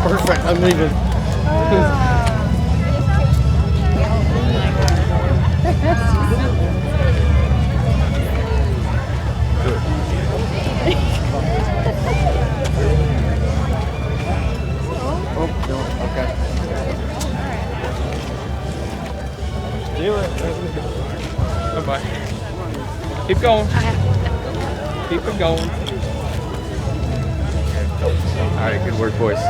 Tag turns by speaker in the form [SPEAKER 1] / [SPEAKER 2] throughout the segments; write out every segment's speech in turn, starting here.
[SPEAKER 1] Perfect, I'm leaving. Oh, no, okay. Do it.
[SPEAKER 2] Bye-bye. Keep going. Keep it going. All right, good work, boys.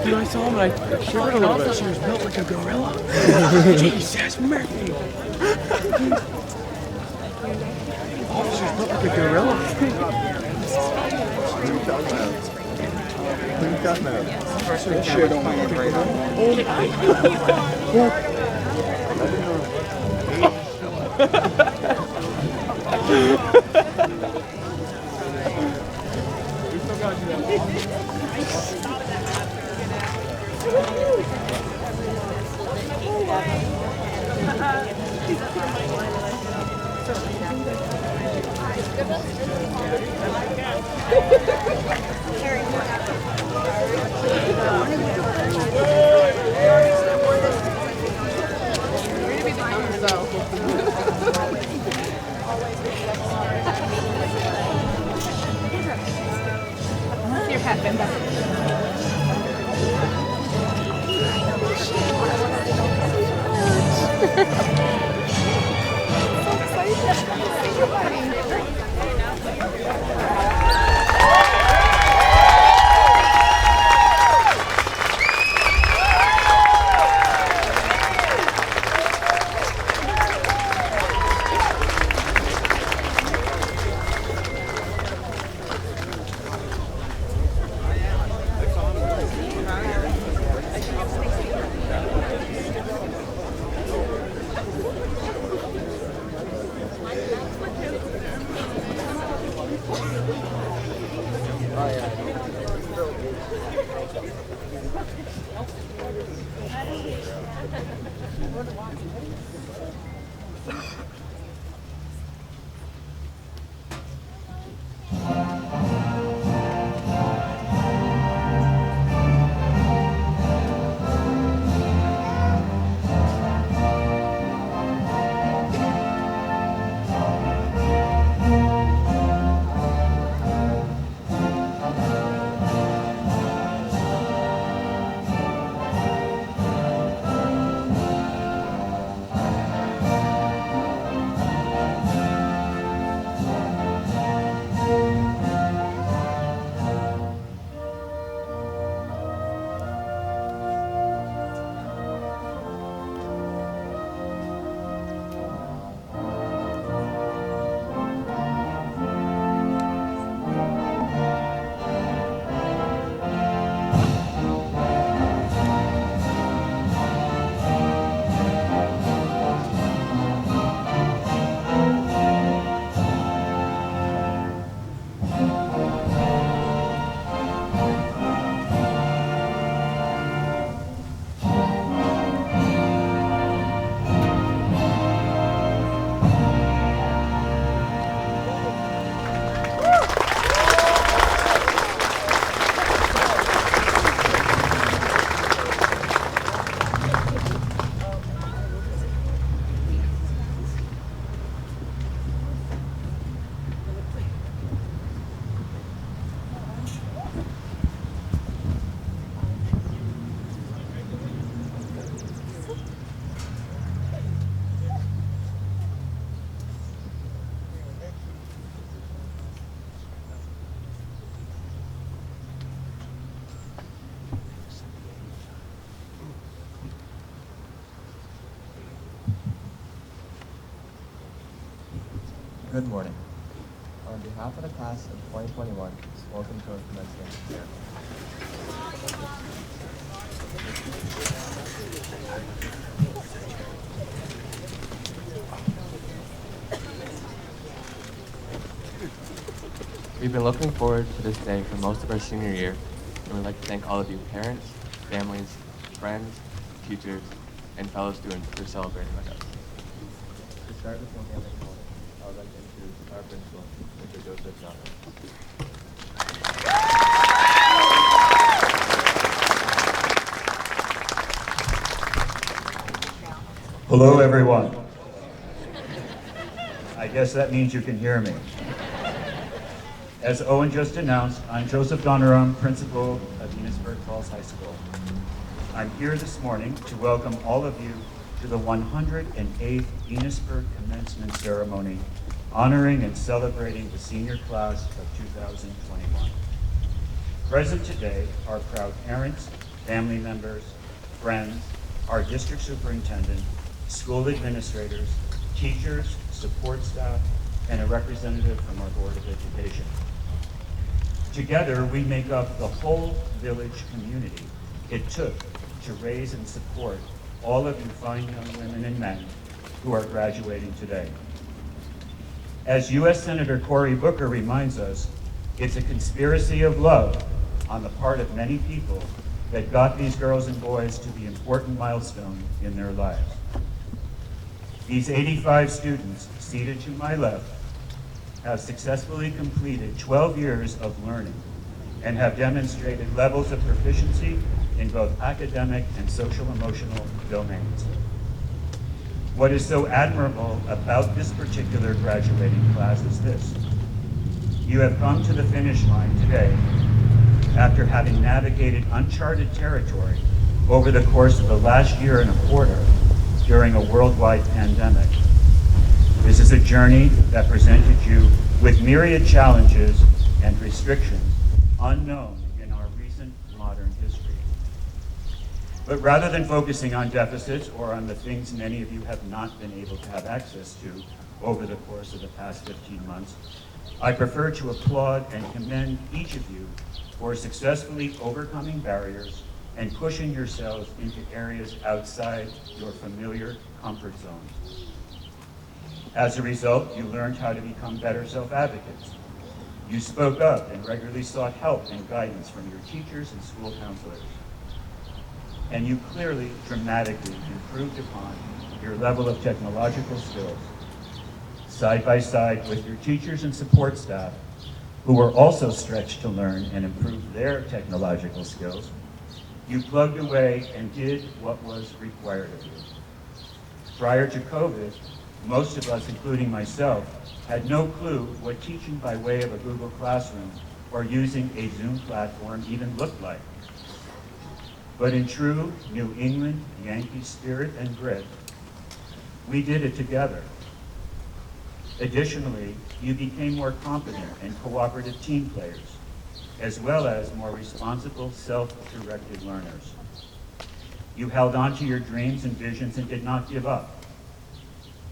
[SPEAKER 1] Dude, I saw him and I shivered a little bit. She was built like a gorilla. Jesus, Murphy. Officer's built like a gorilla. What are you talking about? That shit on my head right now.
[SPEAKER 3] Your hat been back. Good morning. On behalf of the class of 2021, welcome to our commencement ceremony. We've been looking forward to this day for most of our senior year, and we'd like to thank all of you parents, families, friends, teachers, and fellow students for celebrating with us. To start this organic moment, I would like to introduce our principal, Mr. Joseph Johnson.
[SPEAKER 4] Hello, everyone. I guess that means you can hear me. As Owen just announced, I'm Joseph Donarum, principal of Enosburg Falls High School. I'm here this morning to welcome all of you to the 108th Enosburg Commencement Ceremony, honoring and celebrating the senior class of 2021. Present today are proud parents, family members, friends, our district superintendent, school administrators, teachers, support staff, and a representative from our Board of Education. Together, we make up the whole village community it took to raise and support all of you fine young women and men who are graduating today. As U.S. Senator Cory Booker reminds us, it's a conspiracy of love on the part of many people that got these girls and boys to the important milestone in their lives. These 85 students seated to my left have successfully completed 12 years of learning and have demonstrated levels of proficiency in both academic and social-emotional domains. What is so admirable about this particular graduating class is this. You have come to the finish line today after having navigated uncharted territory over the course of the last year and a quarter during a worldwide pandemic. This is a journey that presented you with myriad challenges and restrictions unknown in our recent modern history. But rather than focusing on deficits or on the things many of you have not been able to have access to over the course of the past 15 months, I prefer to applaud and commend each of you for successfully overcoming barriers and pushing yourselves into areas outside your familiar comfort zones. As a result, you learned how to become better self-advocates. You spoke up and regularly sought help and guidance from your teachers and school counselors. And you clearly, dramatically improved upon your level of technological skills, side by side with your teachers and support staff, who were also stretched to learn and improve their technological skills. You plugged away and did what was required of you. Prior to COVID, most of us, including myself, had no clue what teaching by way of a Google Classroom or using a Zoom platform even looked like. But in true New England Yankee spirit and grit, we did it together. Additionally, you became more competent and cooperative team players, as well as more responsible, self-directed learners. You held on to your dreams and visions and did not give up.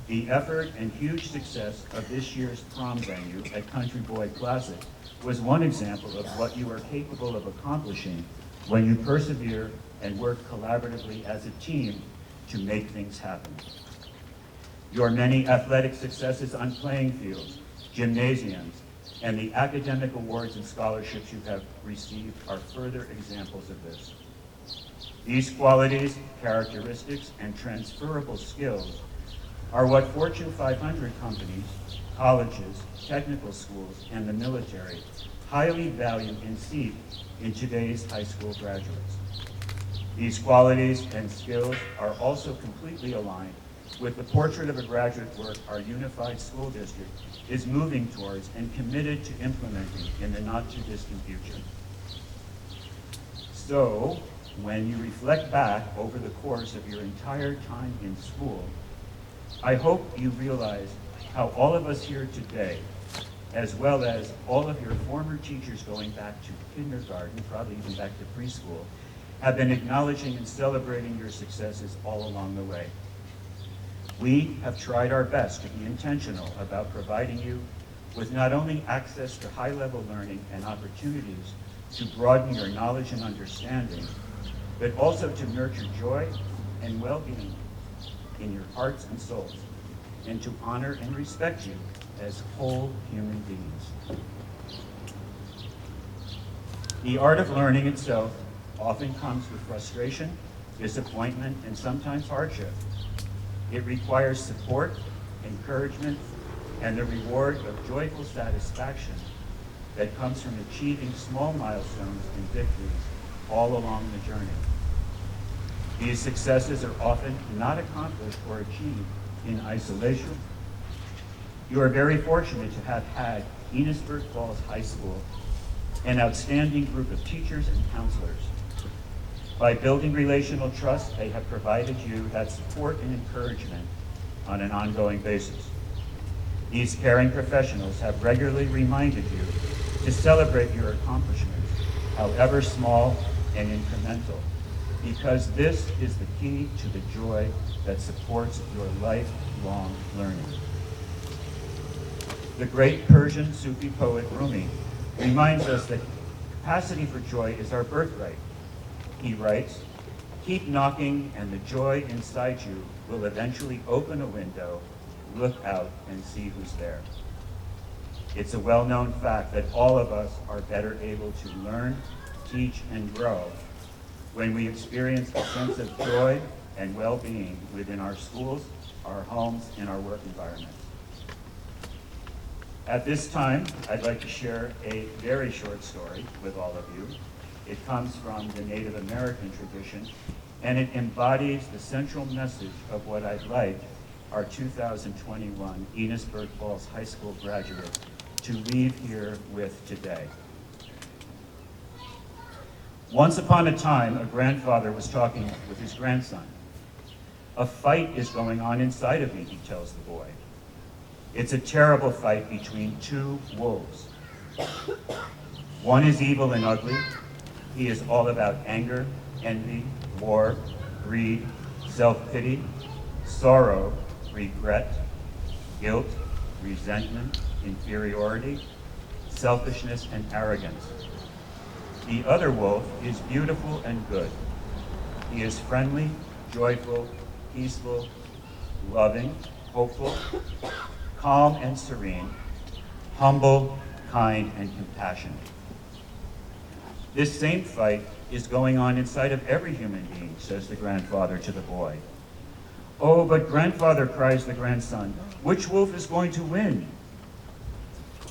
[SPEAKER 4] The effort and huge success of this year's prom venue at Country Boy Classic was one example of what you are capable of accomplishing when you persevere and work collaboratively as a team to make things happen. Your many athletic successes on playing fields, gymnasiums, and the academic awards and scholarships you have received are further examples of this. These qualities, characteristics, and transferable skills are what Fortune 500 companies, colleges, technical schools, and the military highly value and seek in today's high school graduates. These qualities and skills are also completely aligned with the portrait of a graduate work our unified school district is moving towards and committed to implementing in the not-too-distant future. So, when you reflect back over the course of your entire time in school, I hope you realize how all of us here today, as well as all of your former teachers going back to kindergarten, probably even back to preschool, have been acknowledging and celebrating your successes all along the way. We have tried our best to be intentional about providing you with not only access to high-level learning and opportunities to broaden your knowledge and understanding, but also to nurture joy and well-being in your hearts and souls, and to honor and respect you as whole human beings. The art of learning itself often comes with frustration, disappointment, and sometimes hardship. It requires support, encouragement, and the reward of joyful satisfaction that comes from achieving small milestones and victories all along the journey. These successes are often not accomplished or achieved in isolation. You are very fortunate to have had Enosburg Falls High School, an outstanding group of teachers and counselors. By building relational trust, they have provided you that support and encouragement on an ongoing basis. These caring professionals have regularly reminded you to celebrate your accomplishments, however small and incremental, because this is the key to the joy that supports your lifelong learning. The great Persian Sufi poet Rumi reminds us that capacity for joy is our birthright. He writes, "Keep knocking and the joy inside you will eventually open a window, look out and see who's there." It's a well-known fact that all of us are better able to learn, teach, and grow when we experience a sense of joy and well-being within our schools, our homes, and our work environments. At this time, I'd like to share a very short story with all of you. It comes from the Native American tradition, and it embodies the central message of what I'd like our 2021 Enosburg Falls High School graduates to leave here with today. Once upon a time, a grandfather was talking with his grandson. "A fight is going on inside of me," he tells the boy. "It's a terrible fight between two wolves. One is evil and ugly. He is all about anger, envy, war, greed, self-pity, sorrow, regret, guilt, resentment, inferiority, selfishness, and arrogance. The other wolf is beautiful and good. He is friendly, joyful, peaceful, loving, hopeful, calm and serene, humble, kind, and compassionate. This same fight is going on inside of every human being," says the grandfather to the boy. "Oh, but grandfather," cries the grandson, "which wolf is going to win?"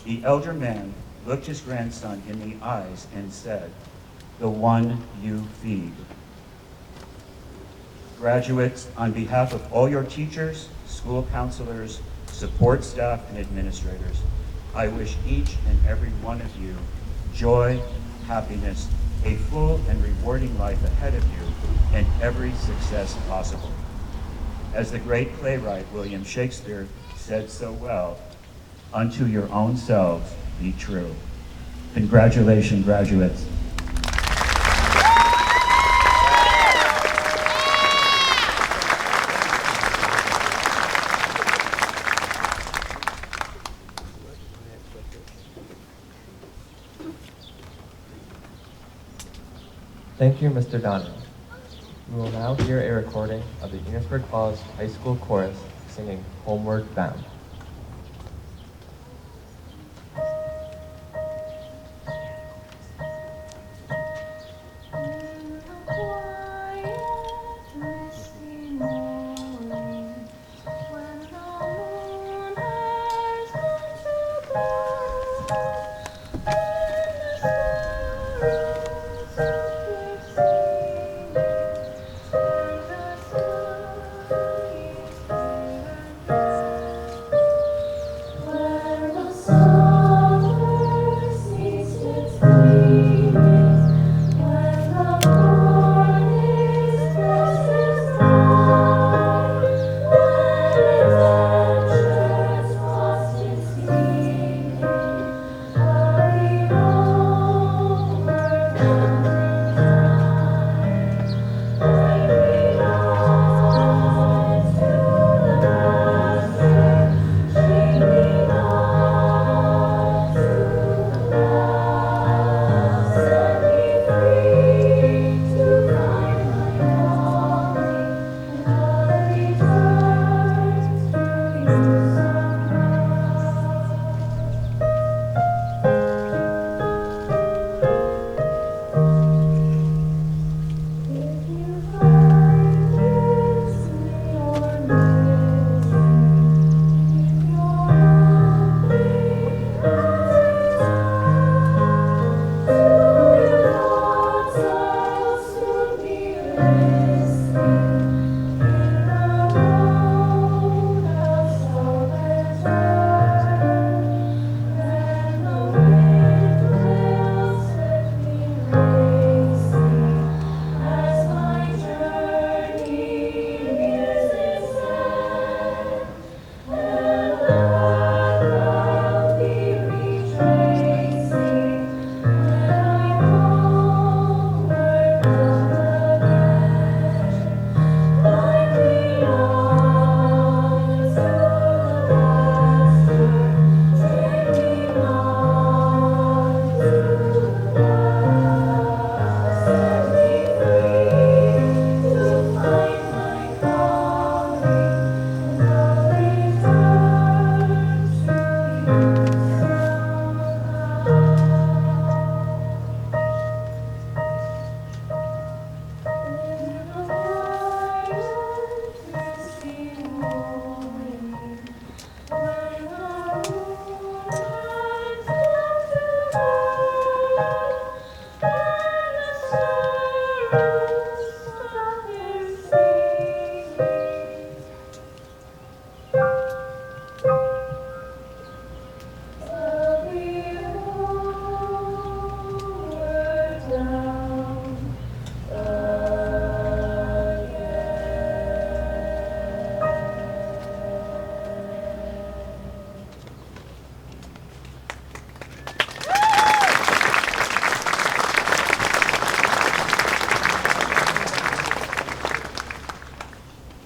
[SPEAKER 4] The elder man looked his grandson in the eyes and said, "The one you feed." Graduates, on behalf of all your teachers, school counselors, support staff, and administrators, I wish each and every one of you joy, happiness, a full and rewarding life ahead of you, and every success possible. As the great playwright William Shakespeare said so well, "Unto your own selves be true." Congratulations, graduates.
[SPEAKER 3] Thank you, Mr. Donner. We will now hear a recording of the Enosburg Falls High School Chorus singing Homeward Bound.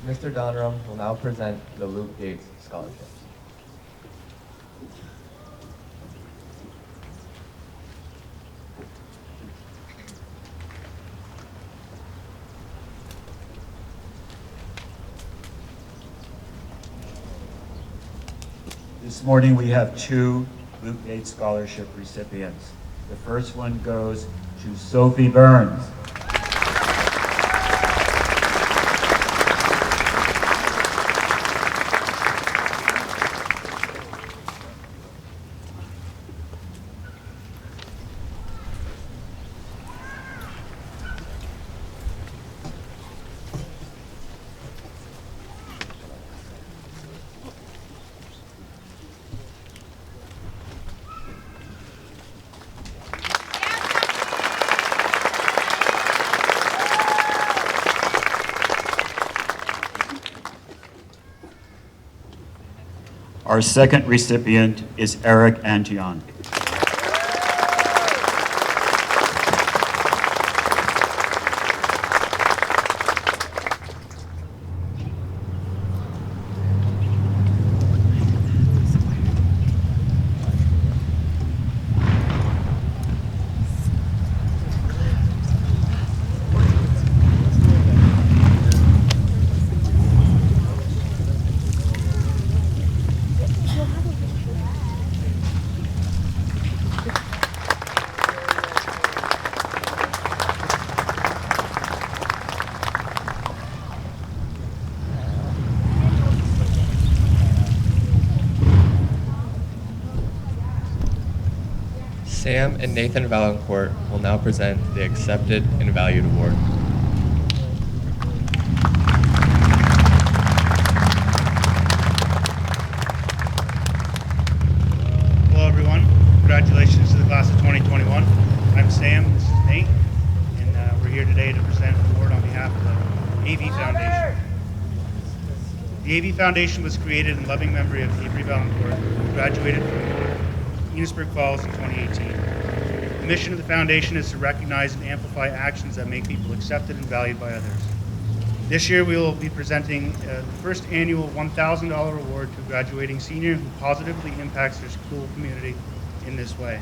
[SPEAKER 3] Mr. Donram will now present the Luke Gates Scholarships.
[SPEAKER 4] This morning we have two Luke Gates Scholarship recipients. The first one goes to Sophie Burns. Our second recipient is Eric Antion.
[SPEAKER 3] Sam and Nathan Valancourt will now present the Accepted and Valued Award.
[SPEAKER 5] Hello everyone, congratulations to the class of 2021. I'm Sam, this is Nate, and we're here today to present an award on behalf of the AV Foundation. The AV Foundation was created in loving memory of Avery Valancourt, who graduated from Enosburg Falls in 2018. The mission of the foundation is to recognize and amplify actions that make people accepted and valued by others. This year we will be presenting the first annual $1,000 award to a graduating senior who positively impacts their school community in this way.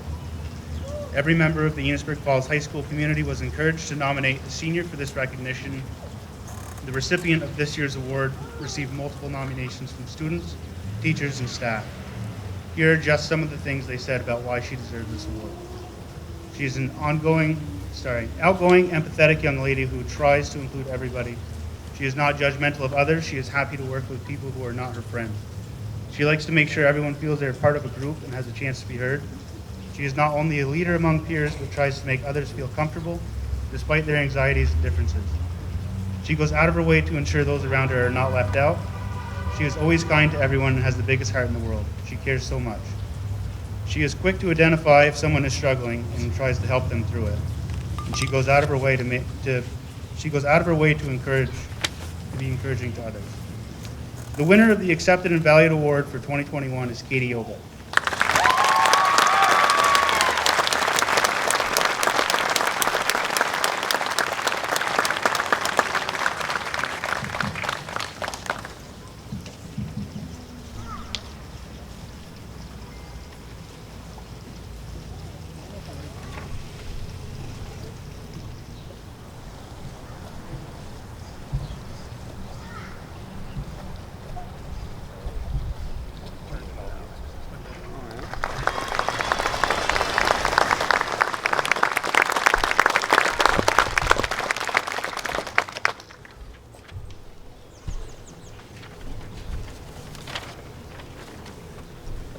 [SPEAKER 5] Every member of the Enosburg Falls High School community was encouraged to nominate a senior for this recognition. The recipient of this year's award received multiple nominations from students, teachers, and staff. Here are just some of the things they said about why she deserves this award. She is an outgoing, empathetic young lady who tries to include everybody. She is not judgmental of others. She is happy to work with people who are not her friends. She likes to make sure everyone feels they're part of a group and has a chance to be heard. She is not only a leader among peers, but tries to make others feel comfortable despite their anxieties and differences. She goes out of her way to ensure those around her are not left out. She is always kind to everyone and has the biggest heart in the world. She cares so much. She is quick to identify if someone is struggling and tries to help them through it. And she goes out of her way to be encouraging to others. The winner of the Accepted and Valued Award for 2021 is Katie Obel.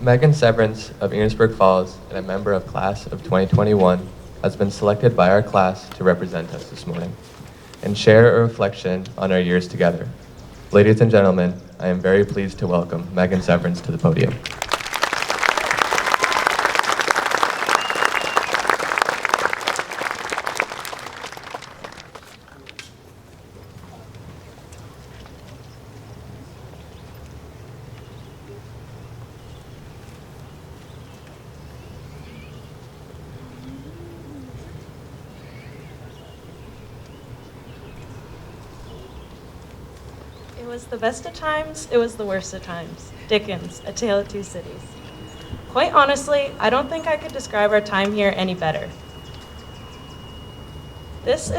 [SPEAKER 3] Megan Severance of Enosburg Falls and a member of class of 2021 has been selected by our class to represent us this morning and share a reflection on our years together. Ladies and gentlemen, I am very pleased to welcome Megan Severance to the podium.
[SPEAKER 6] It It was the best of times, it was the worst of times. Dickens, A Tale of Two Cities. Quite honestly, I don't think I could describe our time here any better. This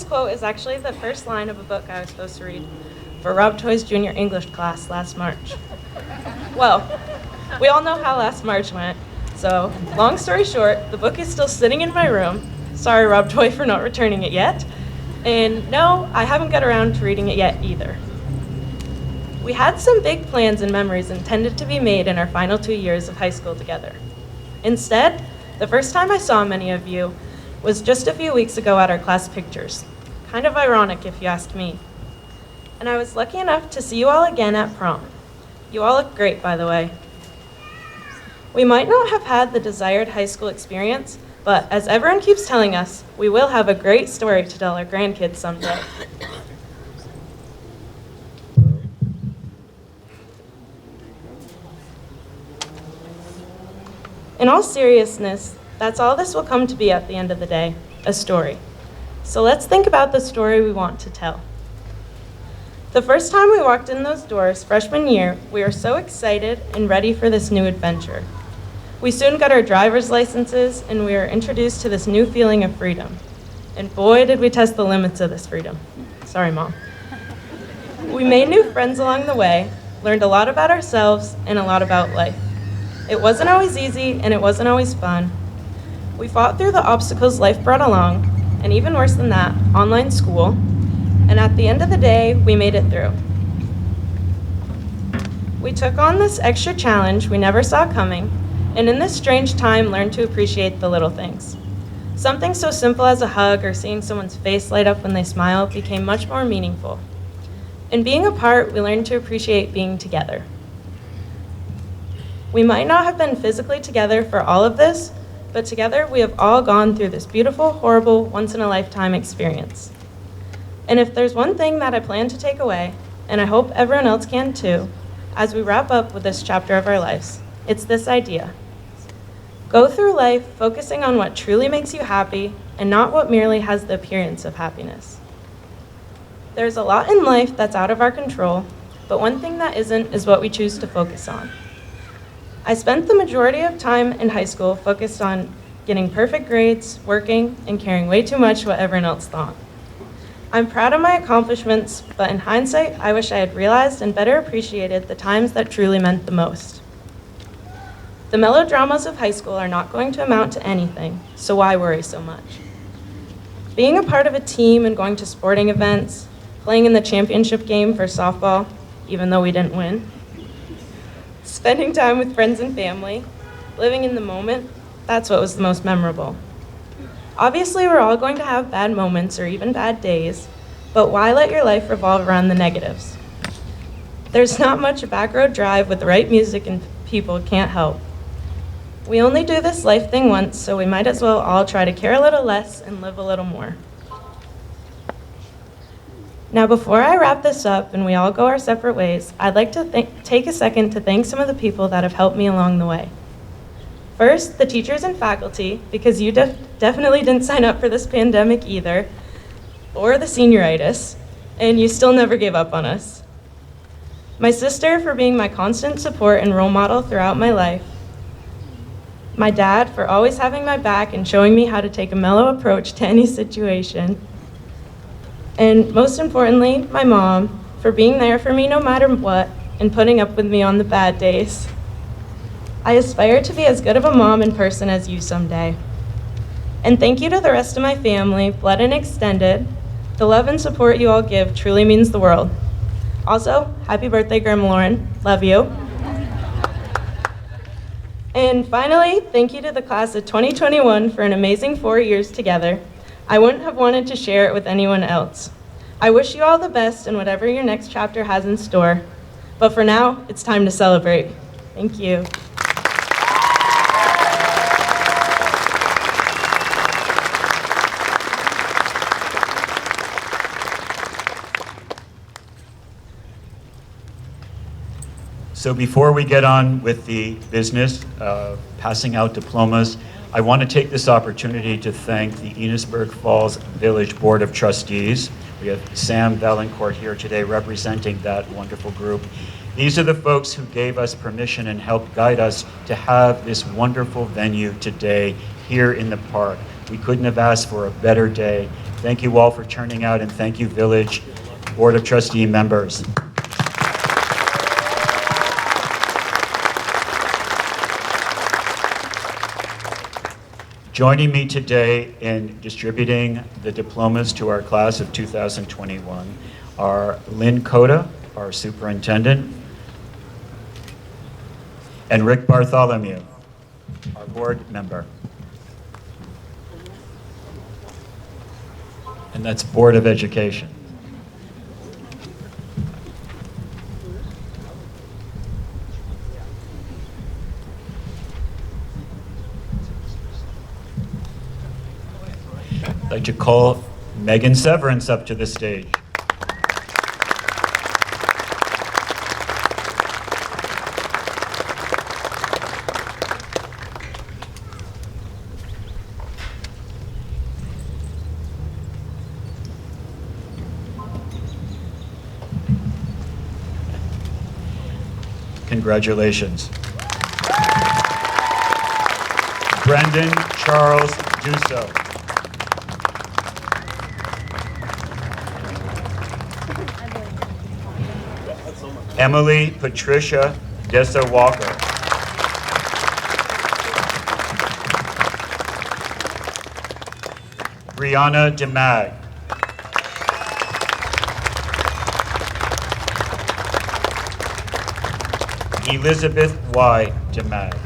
[SPEAKER 6] quote is actually the first line of a book I was supposed to read for Rob Toy's junior English class last March. Well, we all know how last March went, so long story short, the book is still sitting in my room. Sorry, Rob Toy, for not returning it yet. And no, I haven't got around to reading it yet either. We had some big plans and memories intended to be made in our final 2 years of high school together. Instead, the first time I saw many of you was just a few weeks ago at our class pictures. Kind of ironic if you ask me. And I was lucky enough to see you all again at prom. You all look great, by the way. We might not have had the desired high school experience, but as everyone keeps telling us, we will have a great story to tell our grandkids someday. In all seriousness, that's all this will come to be at the end of the day, a story. So let's think about the story we want to tell. The first time we walked in those doors, freshman year, we were so excited and ready for this new adventure. We soon got our driver's licenses and we were introduced to this new feeling of freedom. And boy, did we test the limits of this freedom. Sorry, Mom. We made new friends along the way, learned a lot about ourselves and a lot about life. It wasn't always easy and it wasn't always fun. We fought through the obstacles life brought along, and even worse than that, online school. And at the end of the day, we made it through. We took on this extra challenge we never saw coming, and in this strange time learned to appreciate the little things. Something so simple as a hug or seeing someone's face light up when they smile became much more meaningful. In being apart, we learned to appreciate being together. We might not have been physically together for all of this, but together we have all gone through this beautiful, horrible, once-in-a-lifetime experience. And if there's one thing that I plan to take away, and I hope everyone else can too, as we wrap up with this chapter of our lives, it's this idea. Go through life focusing on what truly makes you happy and not what merely has the appearance of happiness. There's a lot in life that's out of our control, but one thing that isn't is what we choose to focus on. I spent the majority of time in high school focused on getting perfect grades, working, and caring way too much what everyone else thought. I'm proud of my accomplishments, but in hindsight, I wish I had realized and better appreciated the times that truly meant the most. The melodramas of high school are not going to amount to anything, so why worry so much? Being a part of a team and going to sporting events, playing in the championship game for softball, even though we didn't win, spending time with friends and family, living in the moment, that's what was the most memorable. Obviously, we're all going to have bad moments or even bad days, but why let your life revolve around the negatives? There's not much a back road drive with the right music and people can't help. We only do this life thing once, so we might as well all try to care a little less and live a little more. Now, before I wrap this up and we all go our separate ways, I'd like to take a second to thank some of the people that have helped me along the way. First, the teachers and faculty, because you definitely didn't sign up for this pandemic either, or the senioritis, and you still never gave up on us. My sister for being my constant support and role model throughout my life. My dad for always having my back and showing me how to take a mellow approach to any situation. And most importantly, my mom, for being there for me no matter what and putting up with me on the bad days. I aspire to be as good of a mom in person as you someday. And thank you to the rest of my family, blood and extended. The love and support you all give truly means the world. Also, happy birthday, Grandma Lauren. Love you. And finally, thank you to the class of 2021 for an amazing 4 years together. I wouldn't have wanted to share it with anyone else. I wish you all the best in whatever your next chapter has in store. But for now, it's time to celebrate. Thank you.
[SPEAKER 4] So before we get on with the business of passing out diplomas, I want to take this opportunity to thank the Enosburg Falls Village Board of Trustees, We have Sam Valancourt here today representing that wonderful group. These are the folks who gave us permission and helped guide us to have this wonderful venue today here in the park. We couldn't have asked for a better day. Thank you all for turning out, and thank you, Village Board of Trustee members. Joining me today in distributing the diplomas to our class of 2021 are Lynn Coda, our superintendent, and Rick Bartholomew, our board member. And that's Board of Education. I'd like to call Megan Severance up to the stage. Congratulations. Brendan Charles Dusso. Emily Patricia Dessa Walker. Brianna DeMag. Elizabeth Y. DeMag.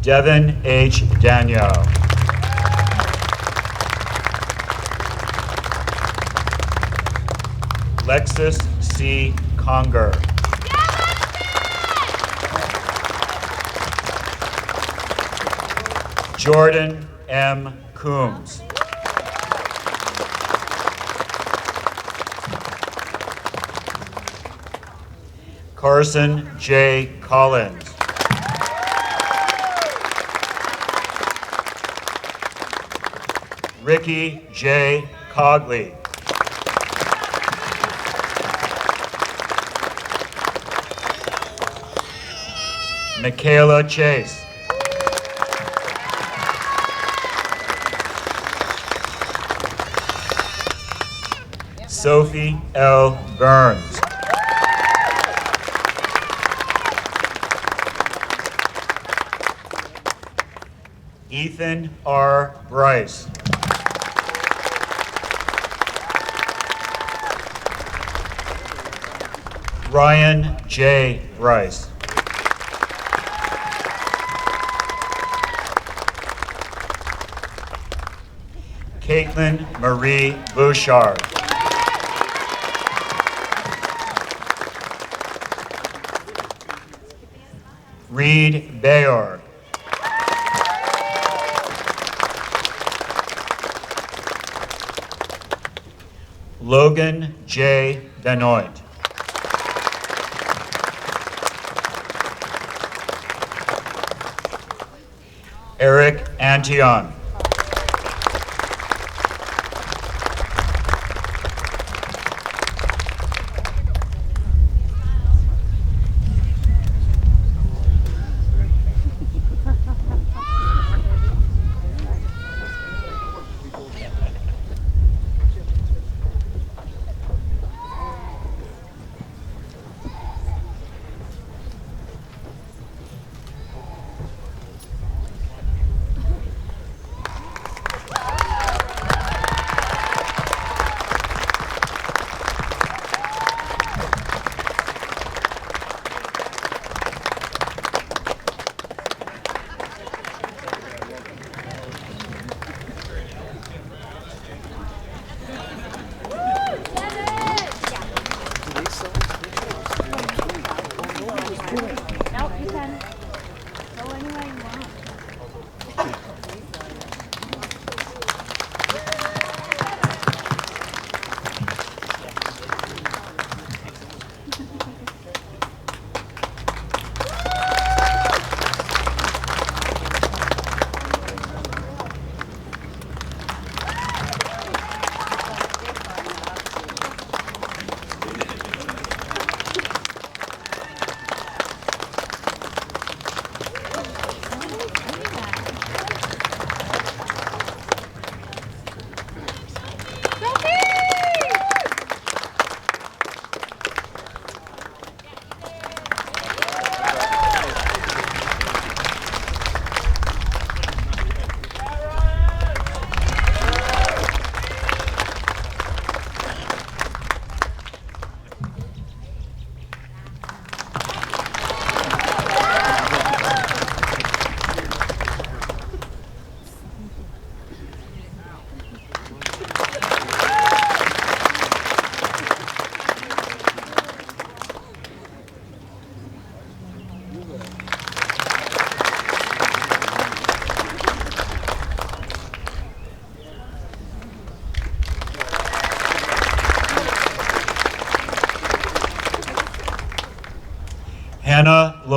[SPEAKER 4] Devin H. Danielle. Lexus C. Conger. Jordan M. Coombs. Carson J. Collins. Ricky J. Cogley. Michaela Chase. Sophie L. Burns. Ethan R. Bryce. Ryan J. Bryce. Caitlin Marie Bouchard. Reed Bayor. Logan J. Benoit. Eric Antion.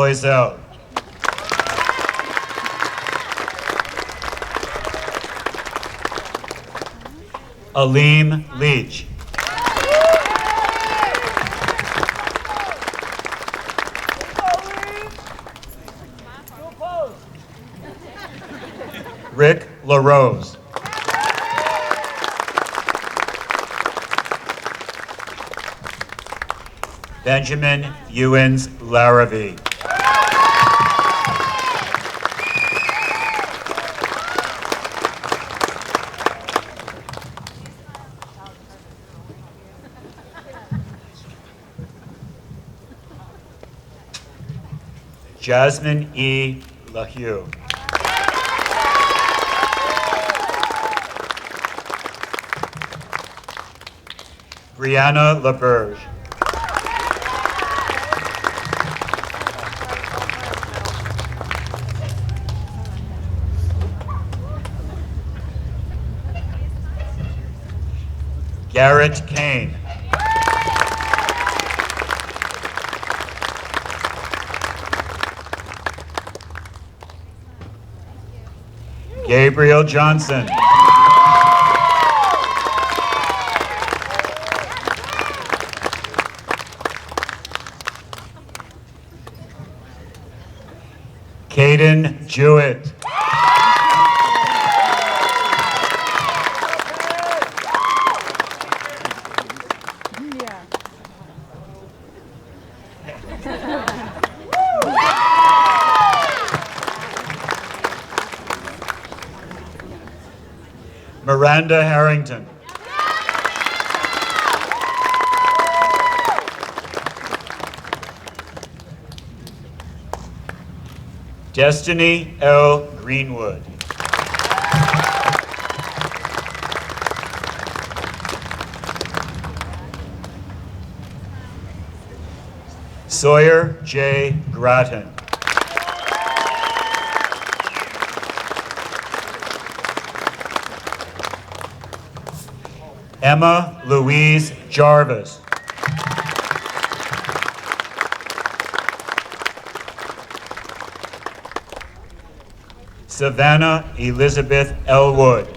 [SPEAKER 4] Loisel. Aleem Leach. Rick LaRose. Benjamin Ewens Larrabee. Jasmine E. LaHue. Brianna LaBerge. Garrett Kane. Gabriel Johnson. Caden Jewett. Miranda Harrington. Destiny L. Greenwood. Sawyer J. Grattan. Emma Louise Jarvis. Savannah Elizabeth Elwood.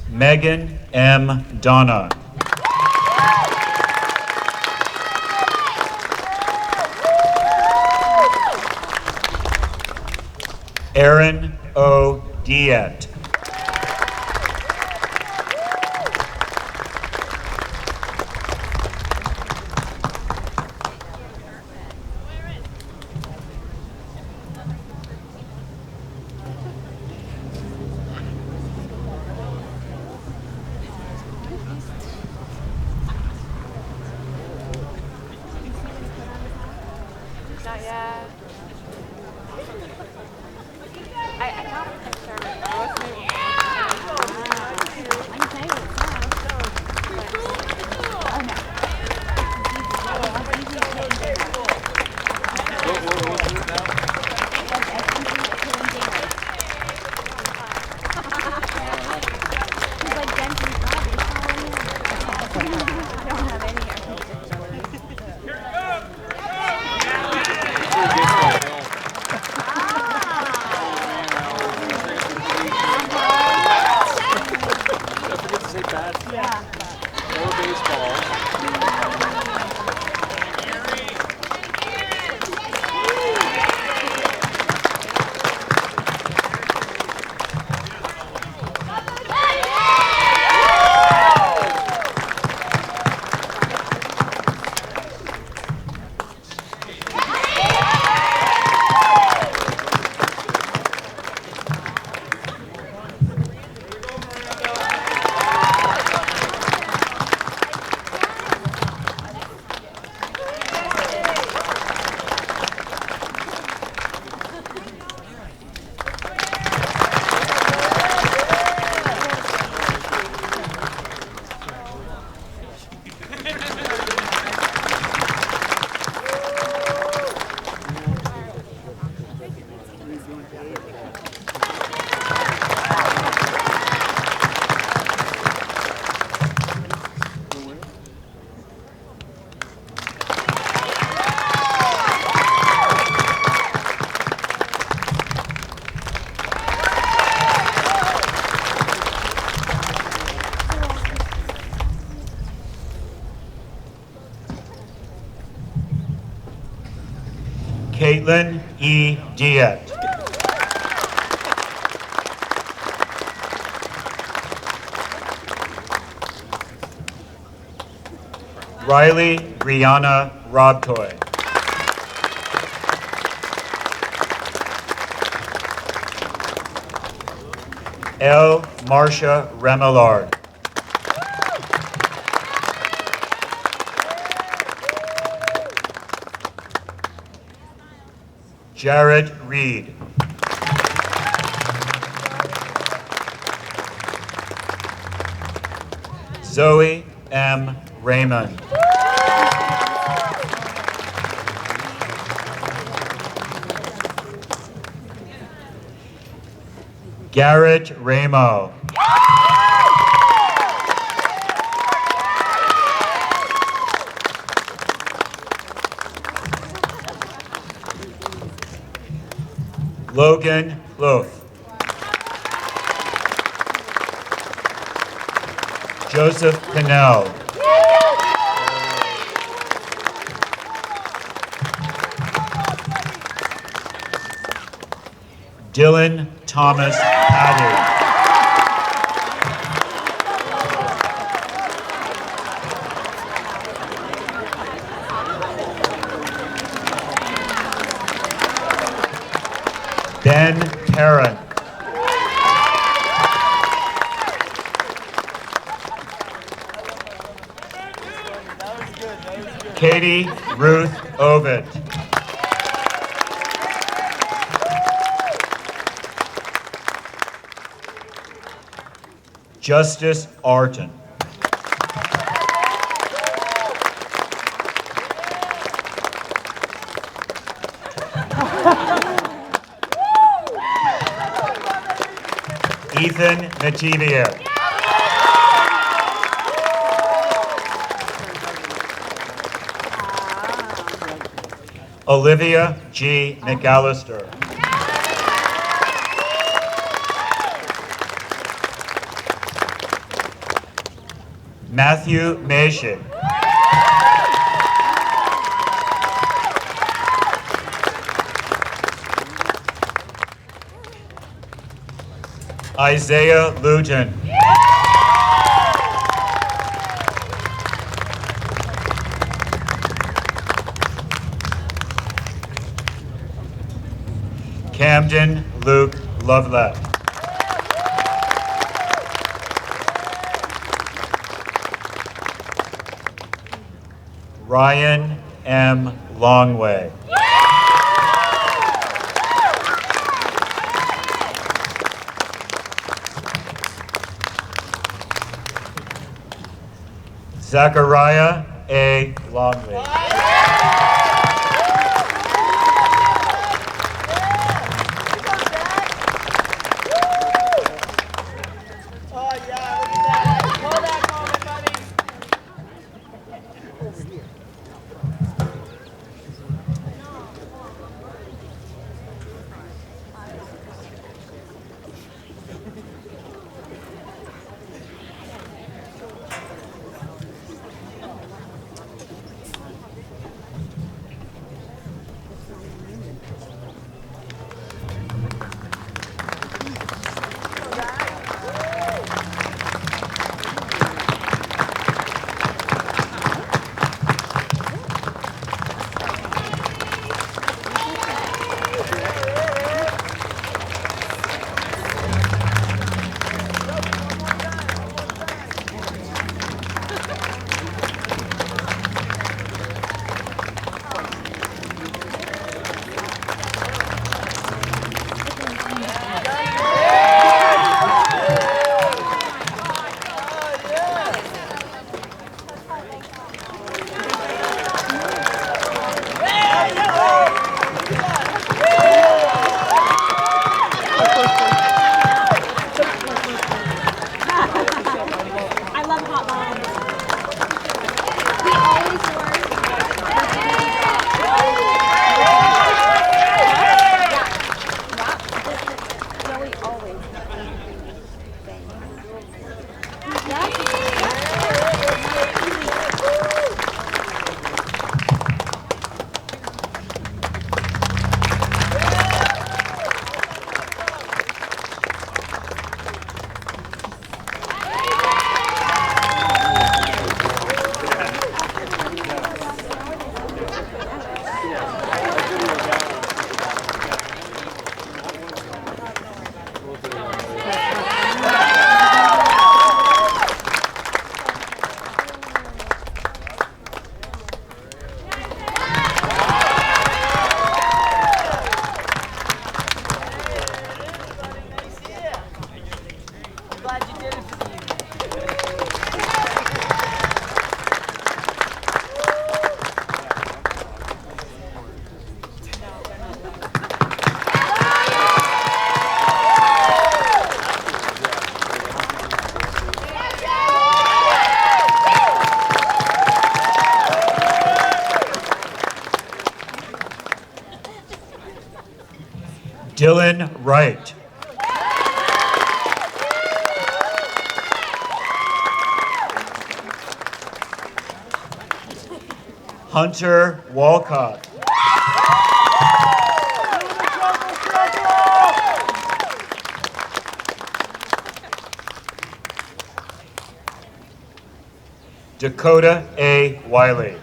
[SPEAKER 4] Megan M. Donna. Aaron O. Diet.
[SPEAKER 7] Not yet. I got a picture.
[SPEAKER 2] Good.
[SPEAKER 4] Caitlin E. Diet. Riley Brianna Robtoy. L. Marcia Remillard. Jared Reed. Zoe M. Raymond. Garrett Ramo. Logan Loaf. Joseph Pinnell. Dylan Thomas Paddy. Ben Perrin. Katie Ruth Ovid. Justice Arton. Ethan Mativier. Olivia G. McAllister. Matthew Mashin. Isaiah Luton. Camden Luke Lovelet. Ryan M. Longway. Zachariah A. Longley. Dylan Wright. Hunter Walcott. Dakota A. Wiley.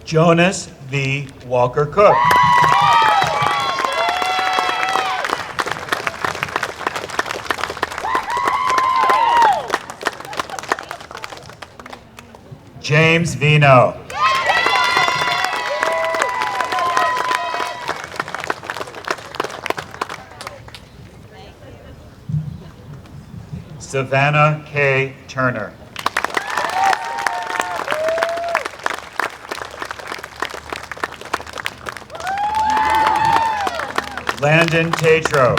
[SPEAKER 4] Jonas V. Walker Cook. James Vino. Savannah K. Turner. Landon Tatro.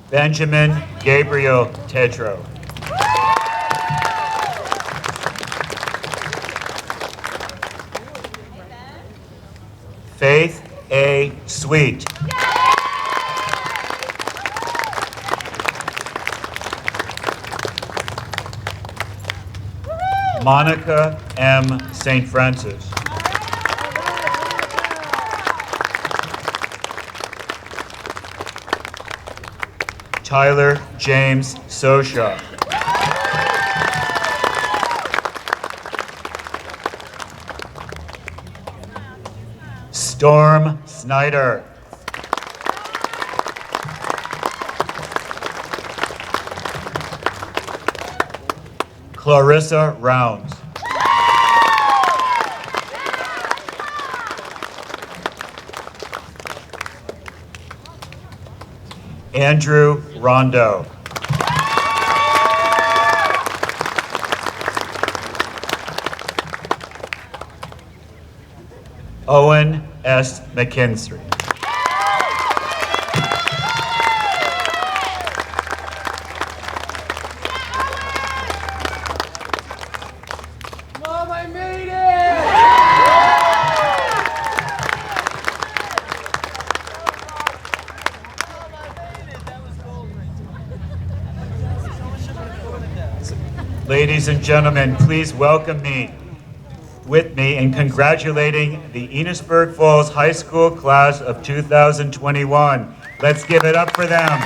[SPEAKER 4] Benjamin Gabriel Tetro. Faith A. Sweet. Monica M. St. Francis. Tyler James Sosha. Storm Snyder. Clarissa Rounds. Andrew Rondo. Owen S. McKinstry.
[SPEAKER 1] Mom, I made it!
[SPEAKER 4] Ladies and gentlemen, please welcome me with me in congratulating the Enosburg Falls High School class of 2021. Let's give it up for them.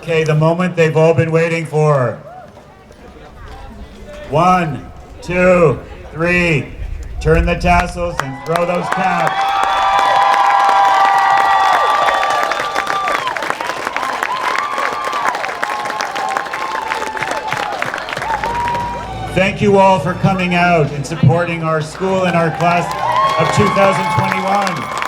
[SPEAKER 4] Okay, the moment they've all been waiting for. 1, 2, 3. Turn the tassels and throw those caps. Thank you all for coming out and supporting our school and our class of 2021.